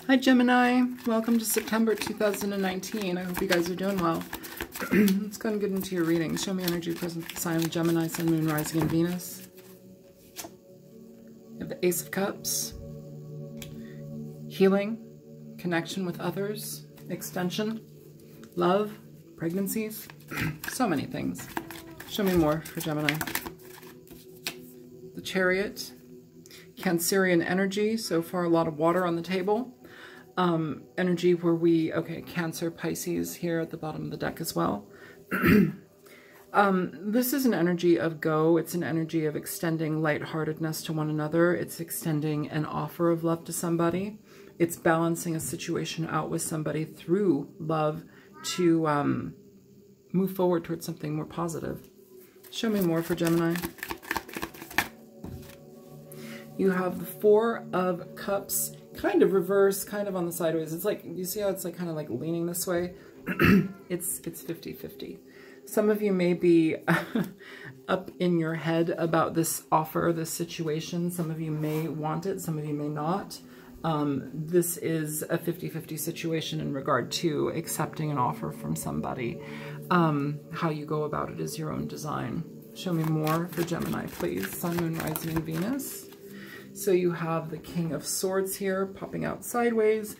Hi Gemini, welcome to September 2019. I hope you guys are doing well. Let's go and get into your reading. Show me energy present for the sign of Gemini, Sun, Moon, Rising, and Venus. You have the Ace of Cups, healing, connection with others, extension, love, pregnancies, so many things. Show me more for Gemini. The Chariot, Cancerian energy, so far a lot of water on the table. Energy where Cancer, Pisces here at the bottom of the deck as well. This is an energy of go. It's an energy of extending lightheartedness to one another. It's extending an offer of love to somebody. It's balancing a situation out with somebody through love to move forward towards something more positive. Show me more for Gemini. You have the Four of Cups, kind of reverse, kind of on the sideways. It's like, you see how it's like kind of like leaning this way? It's 50-50. Some of you may be up in your head about this offer, this situation. Some of you may want it, some of you may not. This is a 50-50 situation in regard to accepting an offer from somebody. How you go about it is your own design. Show me more for Gemini, please. Sun, Moon, Rising, and Venus. So you have the King of Swords here popping out sideways.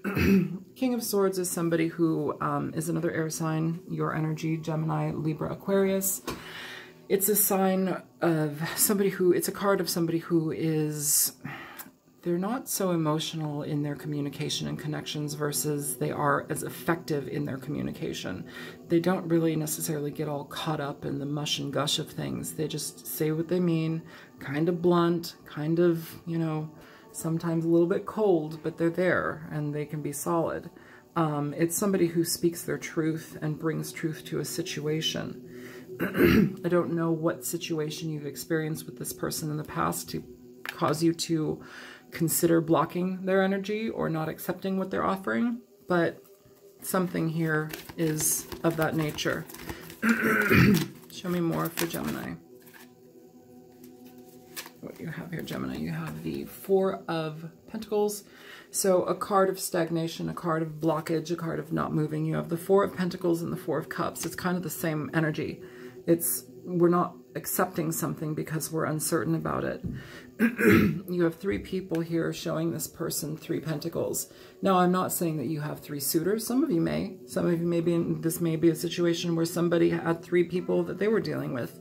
King of Swords is somebody who is another air sign, your energy, Gemini, Libra, Aquarius. It's a sign of somebody who, it's a card of somebody who is, they're not so emotional in their communication and connections versus they are as effective in their communication. They don't really necessarily get all caught up in the mush and gush of things. They just say what they mean, kind of blunt, kind of, you know, sometimes a little bit cold, but they're there and they can be solid. It's somebody who speaks their truth and brings truth to a situation. I don't know what situation you've experienced with this person in the past to cause you to consider blocking their energy or not accepting what they're offering, but something here is of that nature. Show me more for Gemini. What you have here, Gemini, you have the Four of Pentacles. So a card of stagnation, a card of blockage, a card of not moving. You have the Four of Pentacles and the Four of Cups. It's kind of the same energy. We're not accepting something because we're uncertain about it. You have three people here showing this person three pentacles. Now, I'm not saying that you have three suitors. Some of you may. Some of you may be in, this may be a situation where somebody had three people that they were dealing with.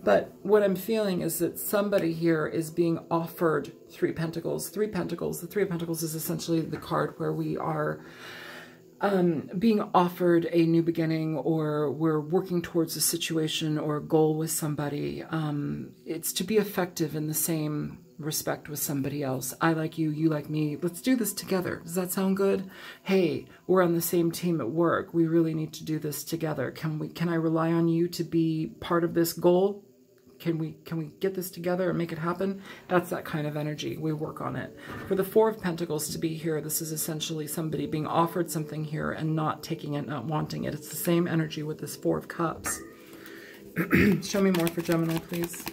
But what I'm feeling is that somebody here is being offered three pentacles. Three pentacles. The Three of Pentacles is essentially the card where we are being offered a new beginning, or we're working towards a situation or a goal with somebody. It's to be effective in the same respect with somebody else. I like you, you like me. Let's do this together. Does that sound good? Hey, we're on the same team at work. We really need to do this together. Can I rely on you to be part of this goal? Can we get this together and make it happen? That's that kind of energy. We work on it. For the Four of Pentacles to be here, this is essentially somebody being offered something here and not taking it, not wanting it. It's the same energy with this Four of Cups. Show me more for Gemini, please.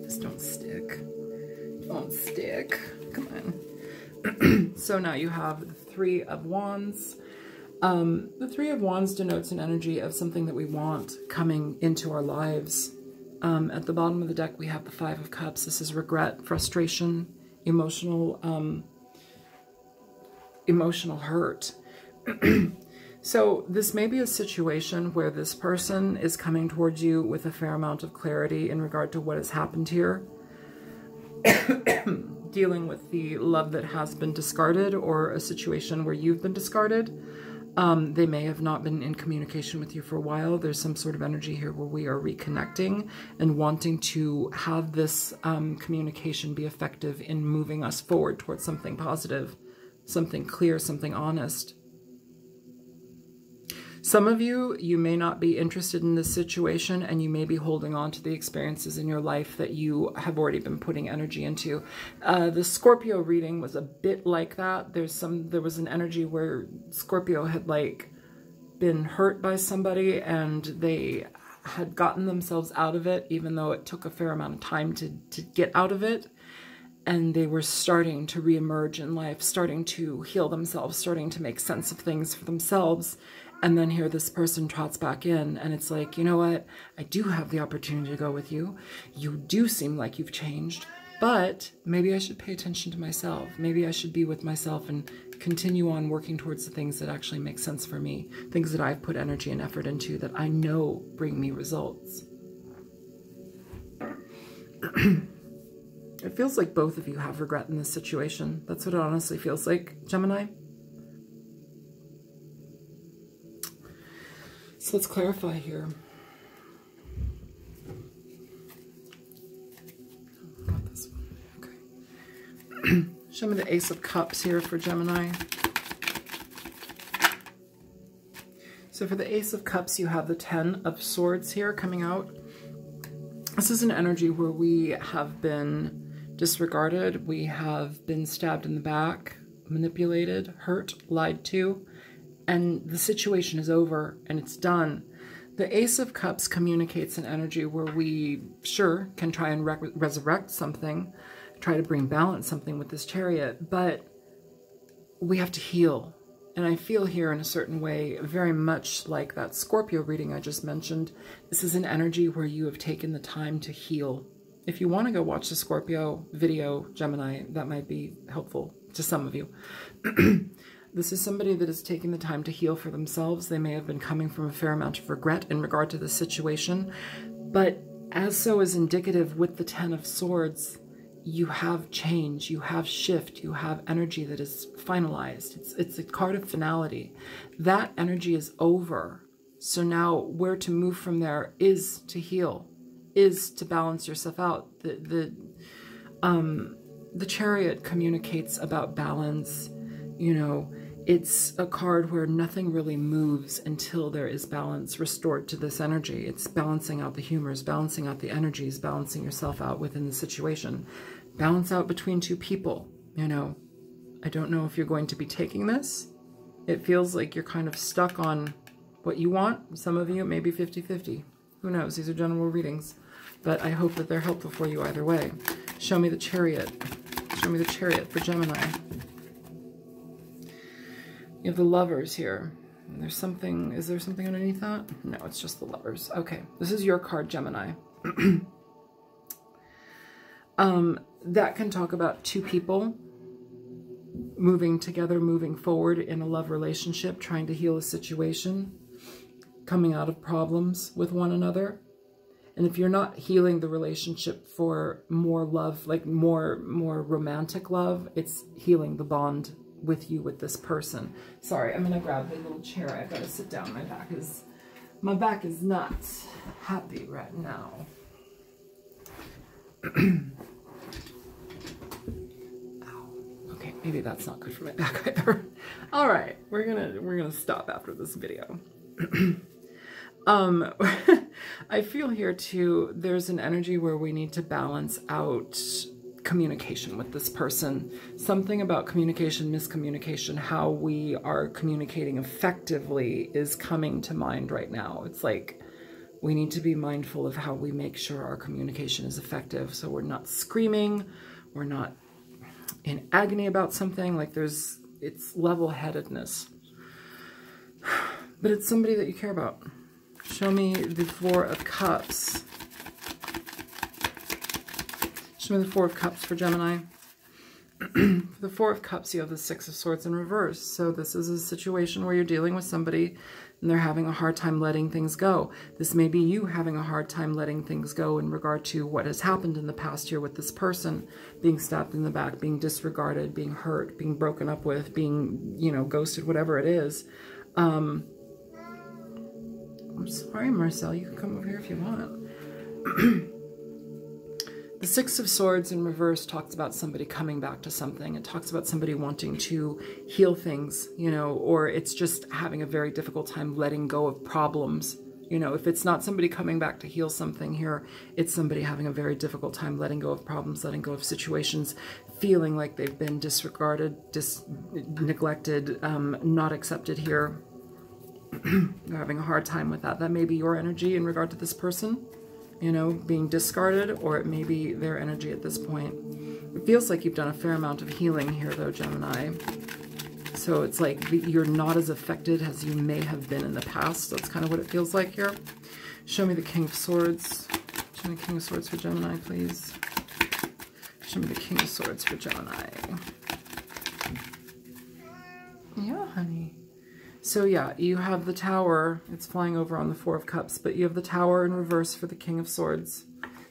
This don't stick. Don't stick. Come on. So now you have the Three of Wands. The Three of Wands denotes an energy of something that we want coming into our lives. At the bottom of the deck, we have the Five of Cups. This is regret, frustration, emotional hurt. So this may be a situation where this person is coming towards you with a fair amount of clarity in regard to what has happened here. Dealing with the love that has been discarded, or a situation where you've been discarded. They may have not been in communication with you for a while. There's some sort of energy here where we are reconnecting and wanting to have this communication be effective in moving us forward towards something positive, something clear, something honest. Some of you, you may not be interested in this situation, and you may be holding on to the experiences in your life that you have already been putting energy into. The Scorpio reading was a bit like that. There was an energy where Scorpio had like been hurt by somebody, and they had gotten themselves out of it, even though it took a fair amount of time to get out of it. And they were starting to reemerge in life, starting to heal themselves, starting to make sense of things for themselves. And then here this person trots back in, and it's like, you know what? I do have the opportunity to go with you. You do seem like you've changed, but maybe I should pay attention to myself. Maybe I should be with myself and continue on working towards the things that actually make sense for me, things that I've put energy and effort into that I know bring me results. It feels like both of you have regret in this situation. That's what it honestly feels like, Gemini. So let's clarify here. Not this one. Okay. Show me the Ace of Cups here for Gemini. So for the Ace of Cups, you have the 10 of Swords here coming out. This is an energy where we have been disregarded, we have been stabbed in the back, manipulated, hurt, lied to, and the situation is over and it's done. The Ace of Cups communicates an energy where we, sure, can try and resurrect something, try to bring balance something with this Chariot, but we have to heal. And I feel here in a certain way, very much like that Scorpio reading I just mentioned, this is an energy where you have taken the time to heal. If you want to go watch the Scorpio video, Gemini, that might be helpful to some of you. This is somebody that is taking the time to heal for themselves. They may have been coming from a fair amount of regret in regard to the situation, but as so is indicative with the 10 of Swords, you have change, you have shift, you have energy that is finalized. It's a card of finality. That energy is over. So now where to move from there is to heal, is to balance yourself out. The Chariot communicates about balance. You know, it's a card where nothing really moves until there is balance restored to this energy. It's balancing out the humors, balancing out the energies, balancing yourself out within the situation. Balance out between two people, you know. I don't know if you're going to be taking this. It feels like you're kind of stuck on what you want. Some of you, maybe 50-50. Who knows? These are general readings. But I hope that they're helpful for you either way. Show me the Chariot. Show me the Chariot for Gemini. You have the Lovers here. And there's something, is there something underneath that? No, it's just the Lovers. Okay, this is your card, Gemini. That can talk about two people moving together, moving forward in a love relationship, trying to heal a situation, coming out of problems with one another. And if you're not healing the relationship for more love, like more romantic love, it's healing the bond with you, with this person. Sorry, I'm gonna grab the little chair. I've got to sit down. My back is not happy right now. Okay, maybe that's not good for my back either. All right, we're gonna stop after this video. I feel here too, there's an energy where we need to balance out communication with this person. Something about communication, miscommunication, how we are communicating effectively is coming to mind right now. It's like we need to be mindful of how we make sure our communication is effective, so we're not screaming, we're not in agony about something, like it's level-headedness. But it's somebody that you care about. Show me the Four of Cups. Show me the Four of Cups for Gemini. For the Four of Cups, you have the Six of Swords in reverse. So this is a situation where you're dealing with somebody and they're having a hard time letting things go. This may be you having a hard time letting things go in regard to what has happened in the past year with this person, being stabbed in the back, being disregarded, being hurt, being broken up with, being, you know, ghosted, whatever it is. I'm sorry, Marcel, you can come over here if you want. The Six of Swords in reverse talks about somebody coming back to something. It talks about somebody wanting to heal things, you know, or it's just having a very difficult time letting go of problems. You know, if it's not somebody coming back to heal something here, it's somebody having a very difficult time letting go of problems, letting go of situations, feeling like they've been disregarded, neglected, not accepted here. You're having a hard time with that. That may be your energy in regard to this person, you know, being discarded, or it may be their energy at this point. It feels like you've done a fair amount of healing here, though, Gemini. So it's like you're not as affected as you may have been in the past. That's kind of what it feels like here. Show me the King of Swords. Show me the King of Swords for Gemini, please. Show me the King of Swords for Gemini. Yeah, honey. So yeah, you have the Tower. It's flying over on the Four of Cups, but you have the Tower in reverse for the King of Swords.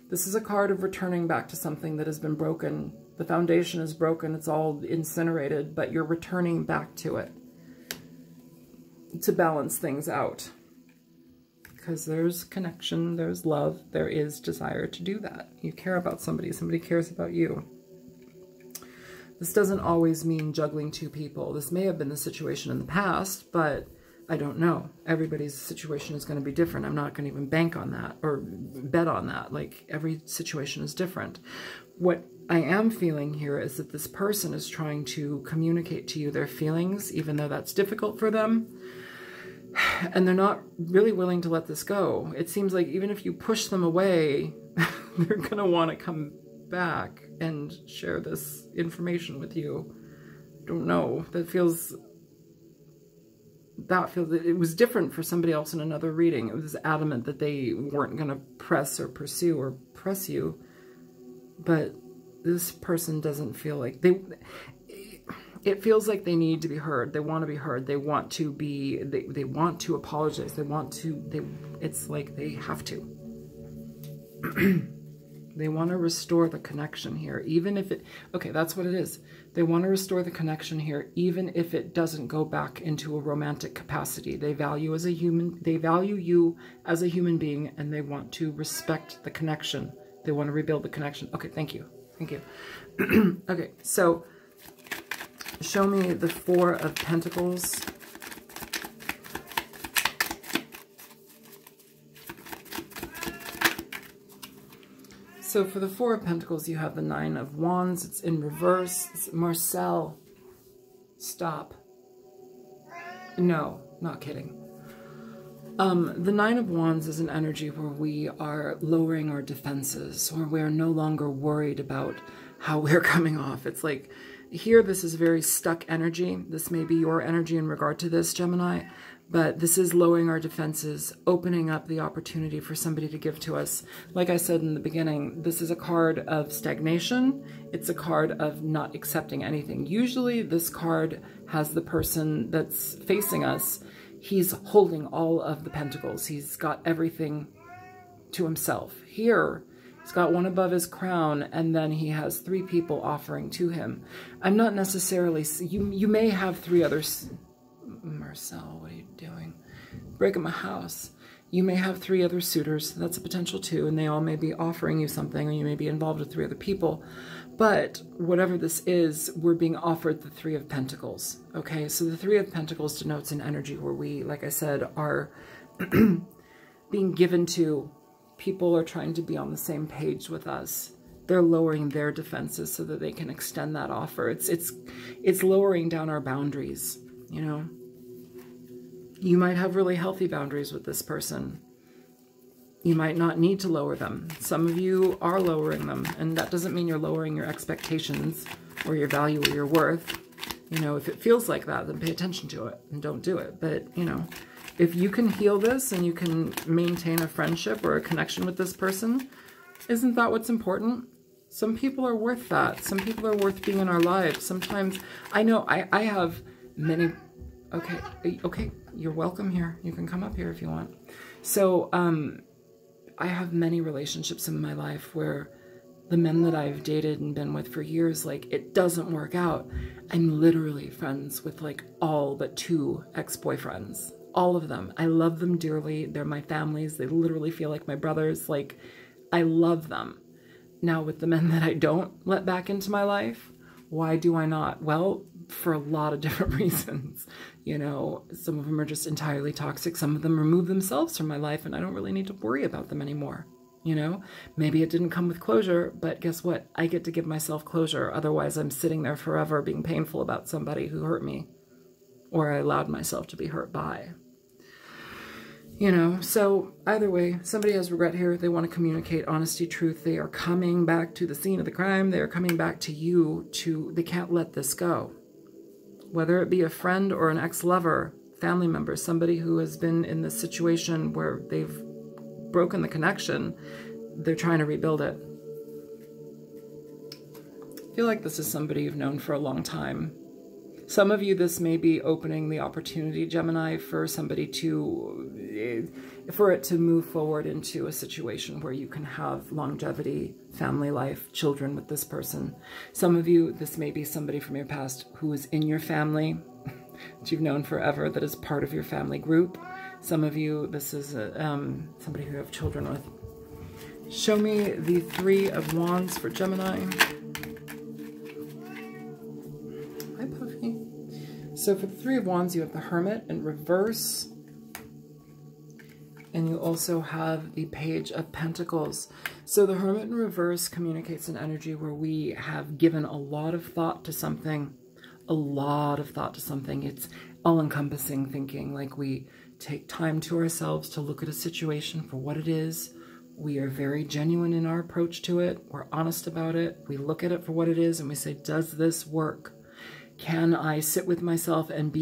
This is a card of returning back to something that has been broken. The foundation is broken. It's all incinerated, but you're returning back to it to balance things out. Because there's connection, there's love, there is desire to do that. You care about somebody, somebody cares about you. This doesn't always mean juggling two people. This may have been the situation in the past, but I don't know. Everybody's situation is going to be different. I'm not going to even bank on that or bet on that. Like, every situation is different. What I am feeling here is that this person is trying to communicate to you their feelings, even though that's difficult for them. And they're not really willing to let this go. It seems like even if you push them away, they're going to want to come back and share this information with you. I don't know. It was different for somebody else in another reading. It was adamant that they weren't going to press or pursue or press you. But this person doesn't feel like it feels like they need to be heard. They want to be heard. They want to be, they want to apologize. It's like they have to. They want to restore the connection here, even if it, okay, that's what it is. They want to restore the connection here, even if it doesn't go back into a romantic capacity. They value you as a human being, and they want to respect the connection. They want to rebuild the connection. Okay, thank you. Thank you. Okay, so show me the Four of Pentacles. So for the Four of Pentacles, you have the Nine of Wands. It's in reverse. It's Marcel. Stop. No, not kidding. The Nine of Wands is an energy where we are lowering our defenses, or we're no longer worried about how we're coming off. It's like, here, this is very stuck energy. This may be your energy in regard to this, Gemini, but this is lowering our defenses, opening up the opportunity for somebody to give to us. Like I said in the beginning, this is a card of stagnation. It's a card of not accepting anything. Usually this card has the person that's facing us. He's holding all of the pentacles. He's got everything to himself. Here, he's got one above his crown, and then he has three people offering to him. I'm not necessarily, you may have three others. Marcel, what are you doing? Breaking my house. You may have three other suitors. That's a potential too, and they all may be offering you something, or you may be involved with three other people. But whatever this is, we're being offered the Three of Pentacles. Okay, so the Three of Pentacles denotes an energy where we, like I said, are being given to. People are trying to be on the same page with us. They're lowering their defenses so that they can extend that offer. It's lowering down our boundaries, you know. You might have really healthy boundaries with this person. You might not need to lower them. Some of you are lowering them, and that doesn't mean you're lowering your expectations or your value or your worth. You know, if it feels like that, then pay attention to it and don't do it. But, you know, if you can heal this and you can maintain a friendship or a connection with this person, isn't that what's important? Some people are worth that. Some people are worth being in our lives. Sometimes, I know I have many, okay, you're welcome here. You can come up here if you want. So, I have many relationships in my life where the men that I've dated and been with for years, like, it doesn't work out. I'm literally friends with, like, all but 2 ex-boyfriends. All of them. I love them dearly. They're my families. They literally feel like my brothers. Like, I love them. Now, with the men that I don't let back into my life, why do I not? Well, for a lot of different reasons. You know, some of them are just entirely toxic. Some of them remove themselves from my life, and I don't really need to worry about them anymore. You know, maybe it didn't come with closure, but guess what? I get to give myself closure. Otherwise, I'm sitting there forever being painful about somebody who hurt me, or I allowed myself to be hurt by. You know, so either way, somebody has regret here. They want to communicate honesty, truth. They are coming back to the scene of the crime. They are coming back to you they can't let this go. Whether it be a friend or an ex-lover, family member, somebody who has been in this situation where they've broken the connection, they're trying to rebuild it. I feel like this is somebody you've known for a long time. Some of you, this may be opening the opportunity, Gemini, for somebody for it to move forward into a situation where you can have longevity, family life, children with this person. Some of you, this may be somebody from your past who is in your family, that you've known forever, that is part of your family group. Some of you, this is somebody who you have children with. Show me the Three of Wands for Gemini. Hi, Puffy. So for the Three of Wands, you have the Hermit in reverse. And you also have the Page of Pentacles. So the Hermit in reverse communicates an energy where we have given a lot of thought to something. A lot of thought to something. It's all-encompassing thinking. Like we take time to ourselves to look at a situation for what it is. We are very genuine in our approach to it. We're honest about it. We look at it for what it is and we say, does this work? Can I sit with myself and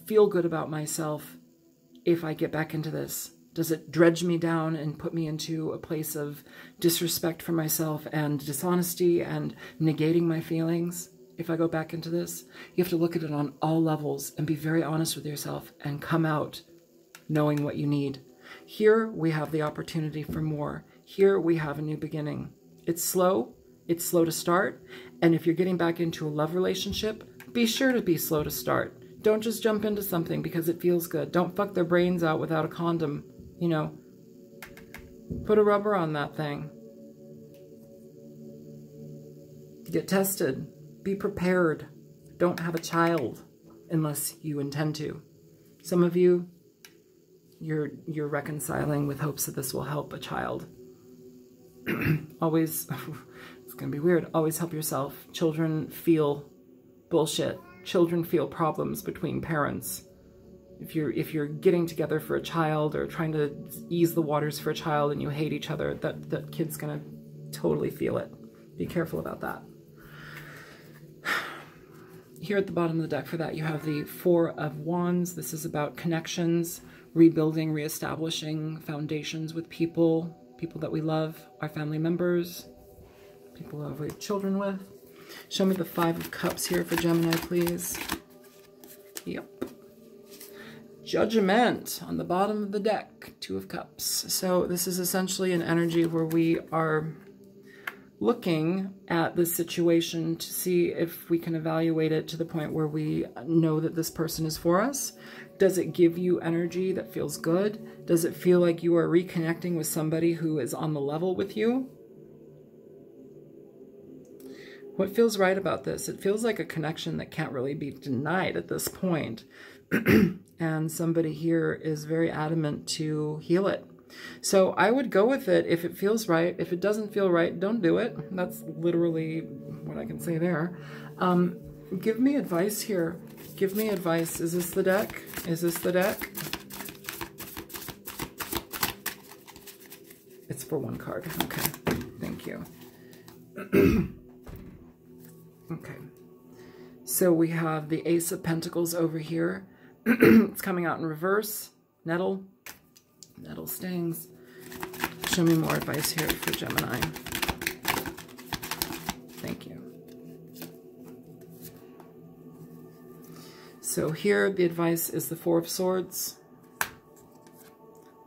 feel good about myself if I get back into this? Does it dredge me down and put me into a place of disrespect for myself and dishonesty and negating my feelings if I go back into this? You have to look at it on all levels and be very honest with yourself and come out knowing what you need. Here we have the opportunity for more. Here we have a new beginning. It's slow. It's slow to start. And if you're getting back into a love relationship, be sure to be slow to start. Don't just jump into something because it feels good. Don't fuck their brains out without a condom. You know, put a rubber on that thing. Get tested. Be prepared. Don't have a child unless you intend to. Some of you, you're reconciling with hopes that this will help a child. Always, it's going to be weird. Always help yourself. Children feel bullshit. Children feel problems between parents. If you're getting together for a child or trying to ease the waters for a child and you hate each other, that kid's going to totally feel it. Be careful about that. Here at the bottom of the deck for that, you have the Four of Wands. This is about connections, rebuilding, reestablishing foundations with people that we love, our family members, people that we have children with. Show me the Five of Cups here for Gemini, please. Yep. Judgment on the bottom of the deck, Two of Cups. So this is essentially an energy where we are looking at the situation to see if we can evaluate it to the point where we know that this person is for us. Does it give you energy that feels good? Does it feel like you are reconnecting with somebody who is on the level with you? What feels right about this? It feels like a connection that can't really be denied at this point. And somebody here is very adamant to heal it. So I would go with it if it feels right. If it doesn't feel right, don't do it. That's literally what I can say there. Give me advice here. Give me advice. Is this the deck? Is this the deck? It's for one card. Okay. Thank you. Okay. So we have the Ace of Pentacles over here. It's coming out in reverse. Nettle stings. Show me more advice here for Gemini. Thank you. So here the advice is the Four of Swords,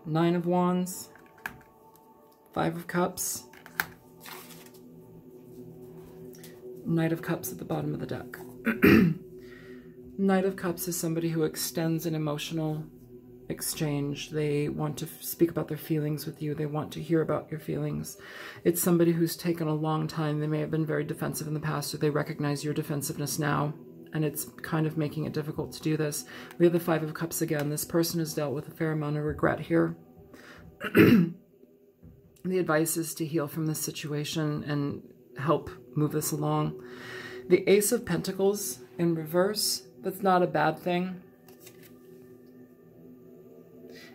Nine of Wands, Five of Cups, Knight of Cups at the bottom of the deck. Knight of Cups is somebody who extends an emotional exchange. They want to speak about their feelings with you. They want to hear about your feelings. It's somebody who's taken a long time. They may have been very defensive in the past, or they recognize your defensiveness now, and it's kind of making it difficult to do this. We have the Five of Cups again. This person has dealt with a fair amount of regret here. The advice is to heal from this situation and help move this along. The Ace of Pentacles in reverse, that's not a bad thing.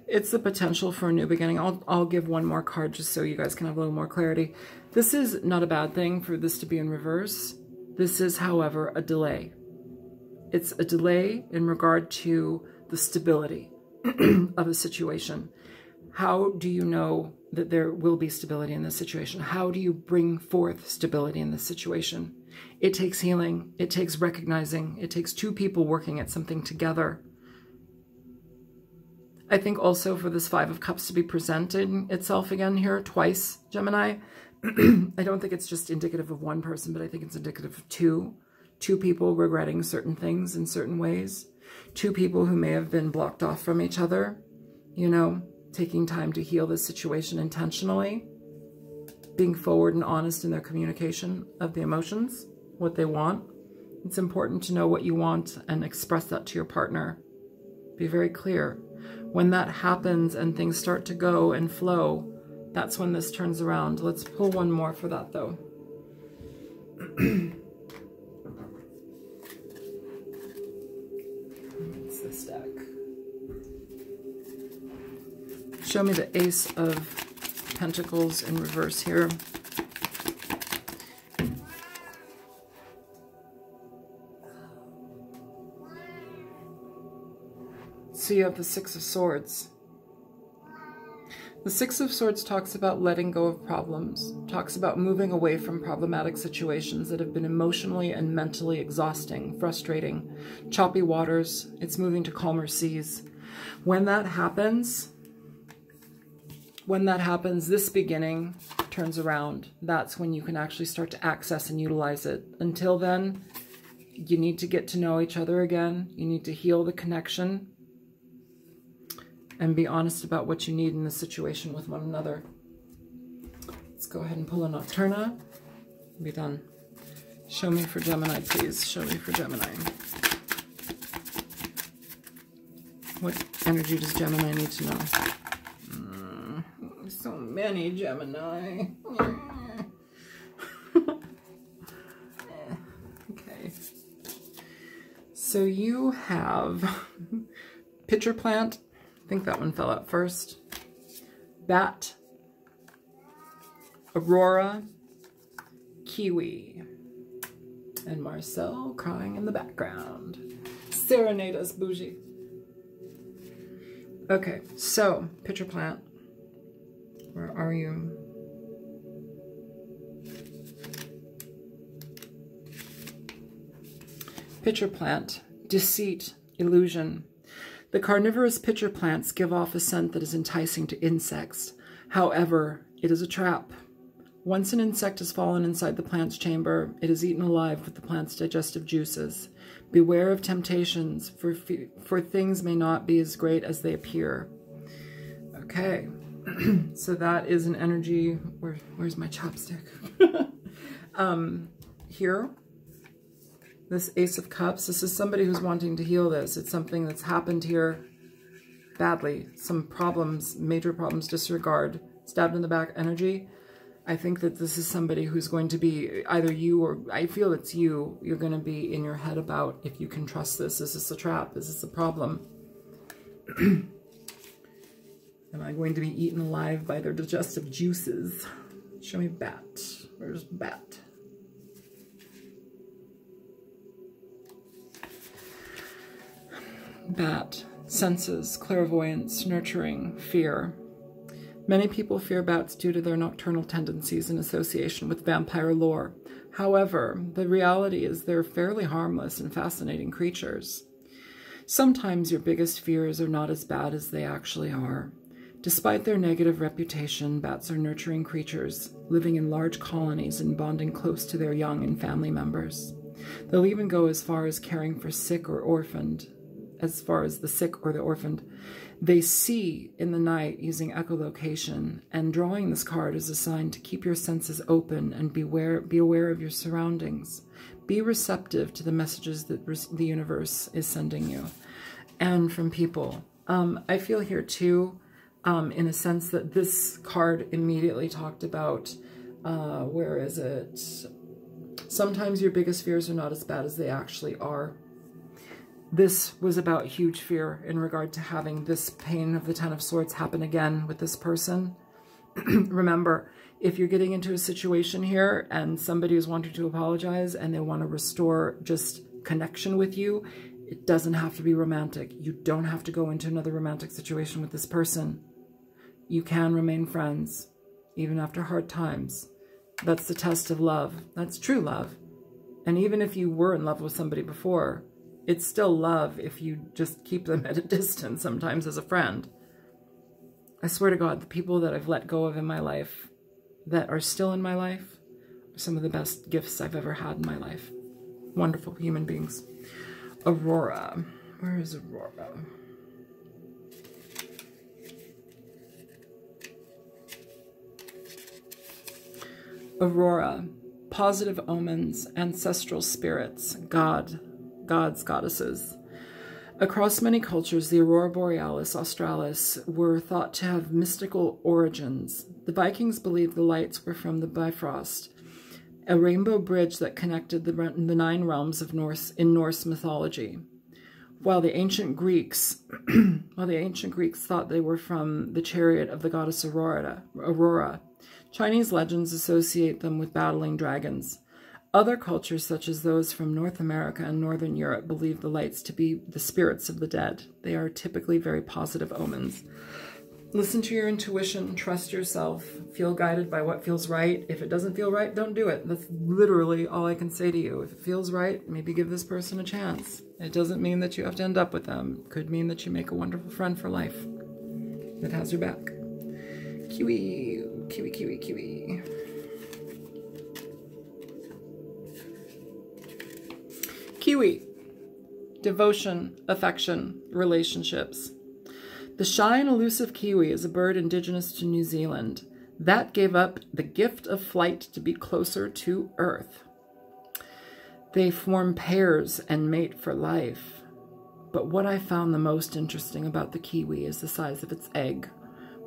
It's the potential for a new beginning. I'll give one more card just so you guys can have a little more clarity. This is not a bad thing for this to be in reverse. This is, however, a delay. It's a delay in regard to the stability of a situation. How do you know that there will be stability in this situation? How do you bring forth stability in this situation? It takes healing. It takes recognizing. It takes two people working at something together. I think also for this Five of Cups to be presenting itself again here twice, Gemini, I don't think it's just indicative of one person, but I think it's indicative of two. Two people regretting certain things in certain ways. Two people who may have been blocked off from each other, you know, taking time to heal this situation intentionally, being forward and honest in their communication of the emotions, what they want. It's important to know what you want and express that to your partner. Be very clear. When that happens and things start to go and flow, that's when this turns around. Let's pull one more for that, though. What's this deck? Show me the Ace of Pentacles in reverse here. So you have the Six of Swords. The Six of Swords talks about letting go of problems, talks about moving away from problematic situations that have been emotionally and mentally exhausting, frustrating, choppy waters. It's moving to calmer seas. When that happens, this beginning turns around. That's when you can actually start to access and utilize it. Until then, you need to get to know each other again. You need to heal the connection and be honest about what you need in the situation with one another. Let's go ahead and pull a Nocturna. Be done. Show me for Gemini, please. Show me for Gemini. What energy does Gemini need to know? So many Gemini. Okay. So you have Pitcher Plant. I think that one fell out first. Bat, Aurora, Kiwi, and Marcel crying in the background. Serenade us, bougie. Okay, so Pitcher Plant, where are you? Pitcher Plant, Deceit, Illusion. The carnivorous pitcher plants give off a scent that is enticing to insects. However, it is a trap. Once an insect has fallen inside the plant's chamber, it is eaten alive with the plant's digestive juices. Beware of temptations, for things may not be as great as they appear. Okay, so that is an energy. Where's my chopstick? Here. This Ace of Cups, this is somebody who's wanting to heal this. It's something that's happened here badly. Some problems, major problems, disregard, stabbed in the back energy. I think that this is somebody who's going to be either you or, I feel it's you. You're going to be in your head about if you can trust this. Is this a trap? Is this a problem? Am I going to be eaten alive by their digestive juices? Show me Bat. Where's Bat? Bat, senses, clairvoyance, nurturing, fear. Many people fear bats due to their nocturnal tendencies in association with vampire lore. However, the reality is they're fairly harmless and fascinating creatures. Sometimes your biggest fears are not as bad as they actually are. Despite their negative reputation, bats are nurturing creatures, living in large colonies and bonding close to their young and family members. They'll even go as far as caring for sick or orphaned. As far as the sick or the orphaned, they see in the night using echolocation, and drawing this card is a sign to keep your senses open and be aware of your surroundings. Be receptive to the messages that the universe is sending you and from people. I feel here too, in a sense that this card immediately talked about, where is it? Sometimes your biggest fears are not as bad as they actually are. This was about huge fear in regard to having this pain of the Ten of Swords happen again with this person. Remember, if you're getting into a situation here and somebody is wanting to apologize and they want to restore just connection with you, it doesn't have to be romantic. You don't have to go into another romantic situation with this person. You can remain friends, even after hard times. That's the test of love. That's true love. And even if you were in love with somebody before, it's still love if you just keep them at a distance sometimes as a friend. I swear to God, the people that I've let go of in my life, that are still in my life, are some of the best gifts I've ever had in my life. Wonderful human beings. Aurora. Where is Aurora? Aurora. Positive omens, ancestral spirits, gods, goddesses. Across many cultures, the Aurora Borealis Australis were thought to have mystical origins. The Vikings believed the lights were from the Bifrost, a rainbow bridge that connected the 9 realms of Norse mythology. While the ancient Greeks thought they were from the chariot of the goddess Aurora. Chinese legends associate them with battling dragons. Other cultures, such as those from North America and Northern Europe, believe the lights to be the spirits of the dead. They are typically very positive omens. Listen to your intuition, trust yourself, feel guided by what feels right. If it doesn't feel right, don't do it. That's literally all I can say to you. If it feels right, maybe give this person a chance. It doesn't mean that you have to end up with them. It could mean that you make a wonderful friend for life that has your back. Kiwi, kiwi, kiwi, kiwi. Kiwi. Devotion, affection, relationships. The shy and elusive kiwi is a bird indigenous to New Zealand that gave up the gift of flight to be closer to Earth. They form pairs and mate for life. But what I found the most interesting about the kiwi is the size of its egg,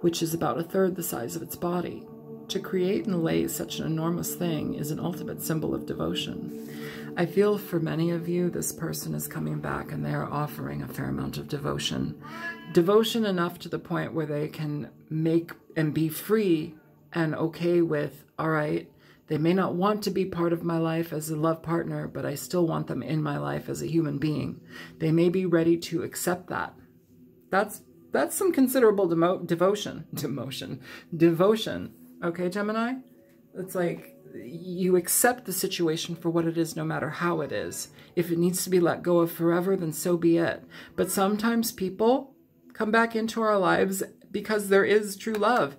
which is about 1/3 the size of its body. To create and lay such an enormous thing is an ultimate symbol of devotion. I feel for many of you, this person is coming back and they are offering a fair amount of devotion. Devotion enough to the point where they can make and be free and okay with, all right, they may not want to be part of my life as a love partner, but I still want them in my life as a human being. They may be ready to accept that. That's some considerable devotion. Okay, Gemini? It's like you accept the situation for what it is, no matter how it is. If it needs to be let go of forever, then so be it. But sometimes people come back into our lives because there is true love.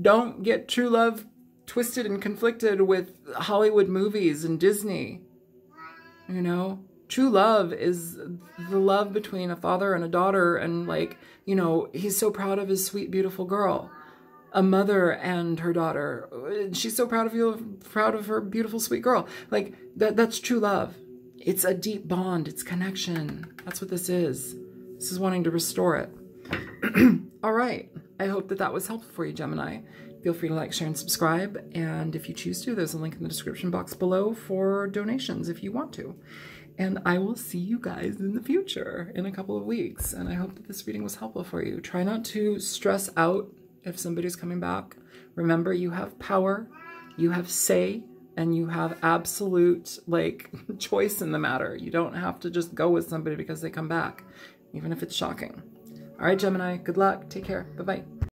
Don't get true love twisted and conflicted with Hollywood movies and Disney. You know, true love is the love between a father and a daughter, and like, you know, he's so proud of his sweet, beautiful girl. A mother and her daughter. She's so proud of you, proud of her beautiful, sweet girl. Like, that's true love. It's a deep bond. It's connection. That's what this is. This is wanting to restore it. All right. I hope that was helpful for you, Gemini. Feel free to like, share, and subscribe. And if you choose to, there's a link in the description box below for donations if you want to. And I will see you guys in the future in a couple of weeks. And I hope that this reading was helpful for you. Try not to stress out if somebody's coming back. Remember, you have power, you have say, and you have absolute, like, choice in the matter. You don't have to just go with somebody because they come back, even if it's shocking. All right, Gemini, good luck. Take care. Bye-bye.